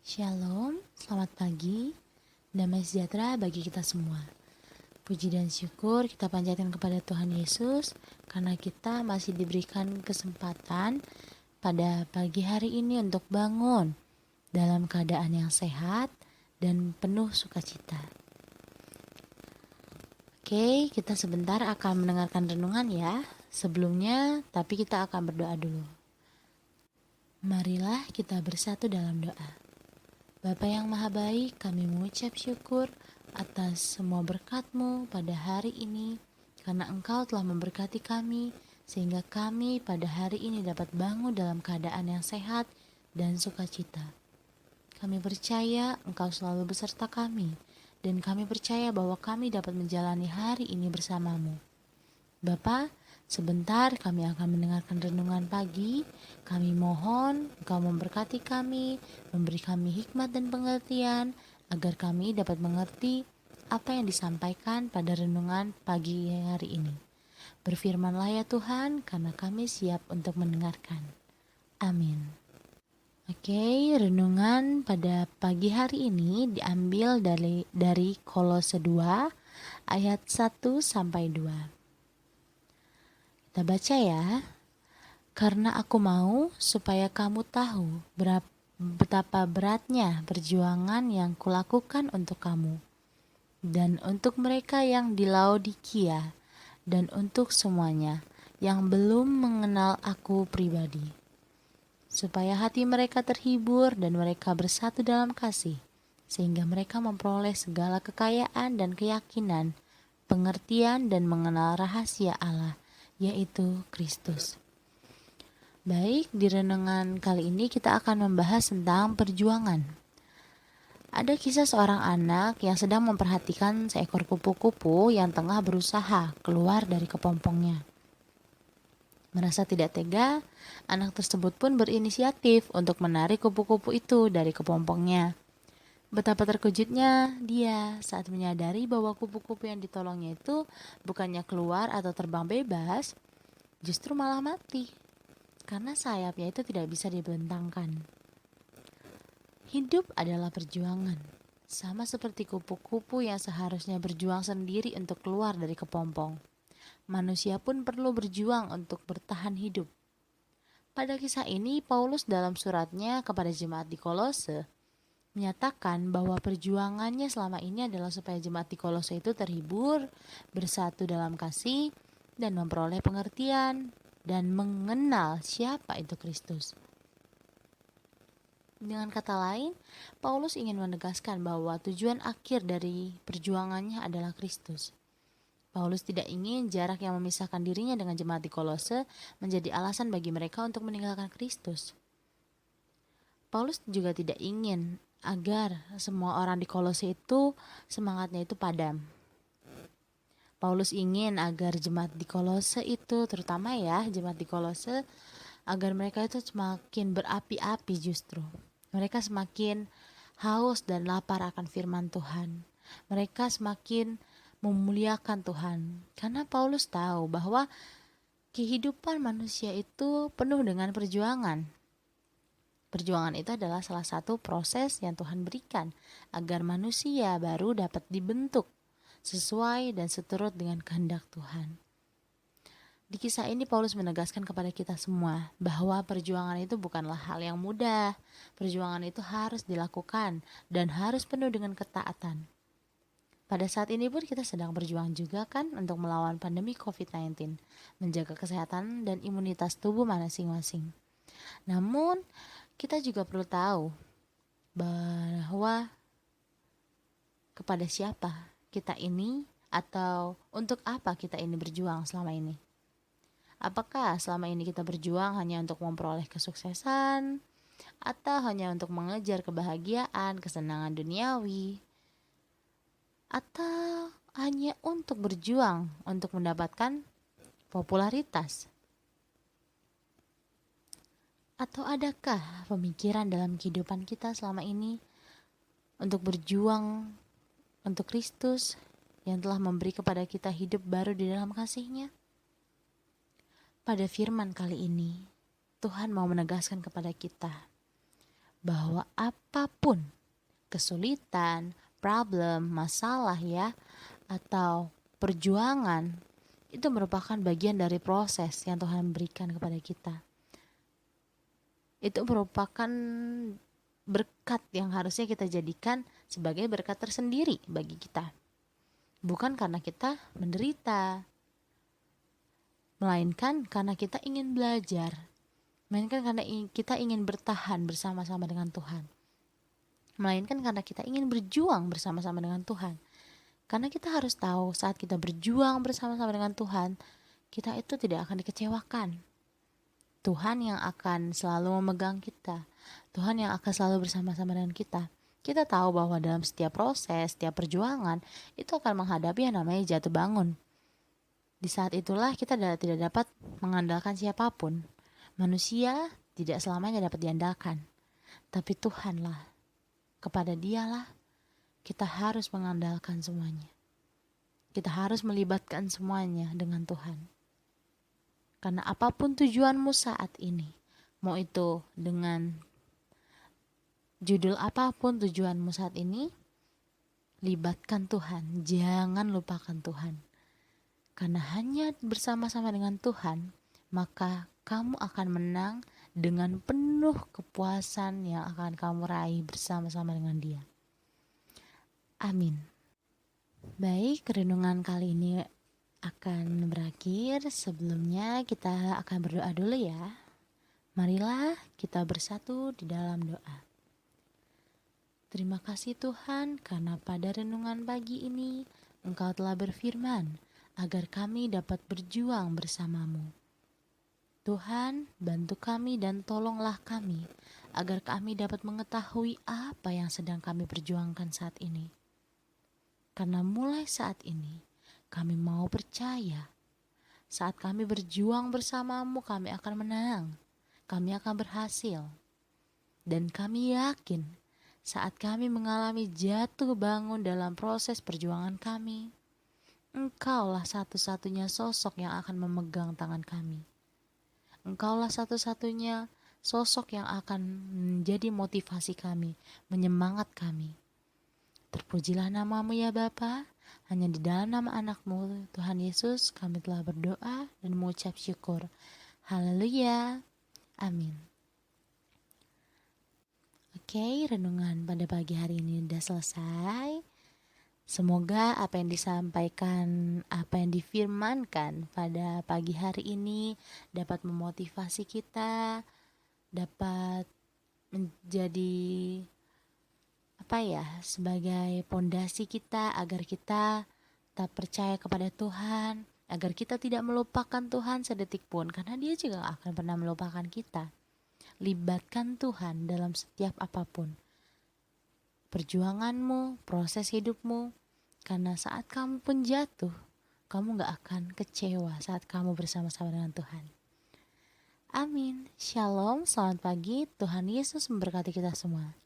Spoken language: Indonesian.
Shalom, selamat pagi, damai sejahtera bagi kita semua. Puji dan syukur kita panjatkan kepada Tuhan Yesus karena kita masih diberikan kesempatan pada pagi hari ini untuk bangun dalam keadaan yang sehat dan penuh sukacita. Oke, kita sebentar akan mendengarkan renungan ya. Sebelumnya, tapi kita akan berdoa dulu. Marilah kita bersatu dalam doa. Bapa yang maha baik, kami mengucap syukur atas semua berkat-Mu pada hari ini, karena Engkau telah memberkati kami, sehingga kami pada hari ini dapat bangun dalam keadaan yang sehat dan sukacita. Kami percaya Engkau selalu beserta kami, dan kami percaya bahwa kami dapat menjalani hari ini bersama-Mu. Bapa, sebentar kami akan mendengarkan renungan pagi. Kami mohon Engkau memberkati kami, memberi kami hikmat dan pengertian, agar kami dapat mengerti apa yang disampaikan pada renungan pagi hari ini. Berfirmanlah ya Tuhan, karena kami siap untuk mendengarkan. Amin. Oke, renungan pada pagi hari ini diambil dari Kolose 2 ayat 1 sampai 2. Kita baca ya. Karena aku mau supaya kamu tahu betapa beratnya perjuangan yang kulakukan untuk kamu, dan untuk mereka yang di Laodikia, dan untuk semuanya yang belum mengenal aku pribadi, supaya hati mereka terhibur dan mereka bersatu dalam kasih, sehingga mereka memperoleh segala kekayaan dan keyakinan, pengertian dan mengenal rahasia Allah, yaitu Kristus. Baik, di renungan kali ini kita akan membahas tentang perjuangan. Ada kisah seorang anak yang sedang memperhatikan seekor kupu-kupu yang tengah berusaha keluar dari kepompongnya. Merasa tidak tega, anak tersebut pun berinisiatif untuk menarik kupu-kupu itu dari kepompongnya. Betapa terkejutnya dia saat menyadari bahwa kupu-kupu yang ditolongnya itu bukannya keluar atau terbang bebas, justru malah mati, karena sayapnya itu tidak bisa dibentangkan. Hidup adalah perjuangan, sama seperti kupu-kupu yang seharusnya berjuang sendiri untuk keluar dari kepompong. Manusia pun perlu berjuang untuk bertahan hidup. Pada kisah ini, Paulus dalam suratnya kepada jemaat di Kolose menyatakan bahwa perjuangannya selama ini adalah supaya jemaat di Kolose itu terhibur, bersatu dalam kasih, dan memperoleh pengertian dan mengenal siapa itu Kristus. Dengan kata lain, Paulus ingin menegaskan bahwa tujuan akhir dari perjuangannya adalah Kristus. Paulus tidak ingin jarak yang memisahkan dirinya dengan jemaat di Kolose menjadi alasan bagi mereka untuk meninggalkan Kristus. Paulus juga tidak ingin agar semua orang di Kolose itu semangatnya itu padam. Paulus ingin agar jemaat di Kolose itu, terutama ya jemaat di Kolose, agar mereka itu semakin berapi-api justru. Mereka semakin haus dan lapar akan firman Tuhan. Mereka semakin memuliakan Tuhan. Karena Paulus tahu bahwa kehidupan manusia itu penuh dengan perjuangan. Perjuangan itu adalah salah satu proses yang Tuhan berikan agar manusia baru dapat dibentuk sesuai dan seturut dengan kehendak Tuhan. Di kisah ini Paulus menegaskan kepada kita semua bahwa perjuangan itu bukanlah hal yang mudah. Perjuangan itu harus dilakukan dan harus penuh dengan ketaatan. Pada saat ini pun kita sedang berjuang juga kan untuk melawan pandemi COVID-19, menjaga kesehatan dan imunitas tubuh masing-masing. Namun, kita juga perlu tahu bahwa kepada siapa kita ini atau untuk apa kita ini berjuang selama ini. Apakah selama ini kita berjuang hanya untuk memperoleh kesuksesan atau hanya untuk mengejar kebahagiaan, kesenangan duniawi, atau hanya untuk berjuang untuk mendapatkan popularitas? Atau adakah pemikiran dalam kehidupan kita selama ini untuk berjuang untuk Kristus yang telah memberi kepada kita hidup baru di dalam kasih-Nya? Pada firman kali ini, Tuhan mau menegaskan kepada kita bahwa apapun kesulitan, problem, masalah ya, atau perjuangan itu merupakan bagian dari proses yang Tuhan berikan kepada kita. Itu merupakan berkat yang harusnya kita jadikan sebagai berkat tersendiri bagi kita. Bukan karena kita menderita, melainkan karena kita ingin belajar, melainkan karena kita ingin bertahan bersama-sama dengan Tuhan, melainkan karena kita ingin berjuang bersama-sama dengan Tuhan. Karena kita harus tahu saat kita berjuang bersama-sama dengan Tuhan, kita itu tidak akan dikecewakan. Tuhan yang akan selalu memegang kita, Tuhan yang akan selalu bersama-sama dengan kita. Kita tahu bahwa dalam setiap proses, setiap perjuangan, itu akan menghadapi yang namanya jatuh bangun. Di saat itulah kita tidak dapat mengandalkan siapapun. Manusia tidak selamanya dapat diandalkan, tapi Tuhanlah, kepada Dialah kita harus mengandalkan semuanya. Kita harus melibatkan semuanya dengan Tuhan. Karena apapun tujuanmu saat ini, mau itu dengan judul apapun tujuanmu saat ini, libatkan Tuhan, jangan lupakan Tuhan. Karena hanya bersama-sama dengan Tuhan, maka kamu akan menang dengan penuh kepuasan yang akan kamu raih bersama-sama dengan Dia. Amin. Baik, renungan kali ini akan berakhir. Sebelumnya kita akan berdoa dulu ya. Marilah kita bersatu di dalam doa. Terima kasih Tuhan, karena pada renungan pagi ini Engkau telah berfirman agar kami dapat berjuang bersamamu. Tuhan, bantu kami dan tolonglah kami agar kami dapat mengetahui apa yang sedang kami perjuangkan saat ini. Karena mulai saat ini kami mau percaya, saat kami berjuang bersamamu kami akan menang, kami akan berhasil. Dan kami yakin saat kami mengalami jatuh bangun dalam proses perjuangan kami, Engkaulah satu-satunya sosok yang akan memegang tangan kami. Engkaulah satu-satunya sosok yang akan menjadi motivasi kami, menyemangat kami. Terpujilah namamu ya Bapa. Hanya di dalam nama anakmu Tuhan Yesus kami telah berdoa dan mengucap syukur. Haleluya. Amin. Oke, renungan pada pagi hari ini sudah selesai. Semoga apa yang disampaikan, apa yang difirmankan pada pagi hari ini dapat memotivasi kita, dapat menjadi sebagai pondasi kita agar kita tetap percaya kepada Tuhan, agar kita tidak melupakan Tuhan sedetik pun, karena Dia juga gak akan pernah melupakan kita. Libatkan Tuhan dalam setiap apapun perjuanganmu, proses hidupmu, karena saat kamu pun jatuh, kamu gak akan kecewa saat kamu bersama-sama dengan Tuhan. Amin. Shalom, selamat pagi. Tuhan Yesus memberkati kita semua.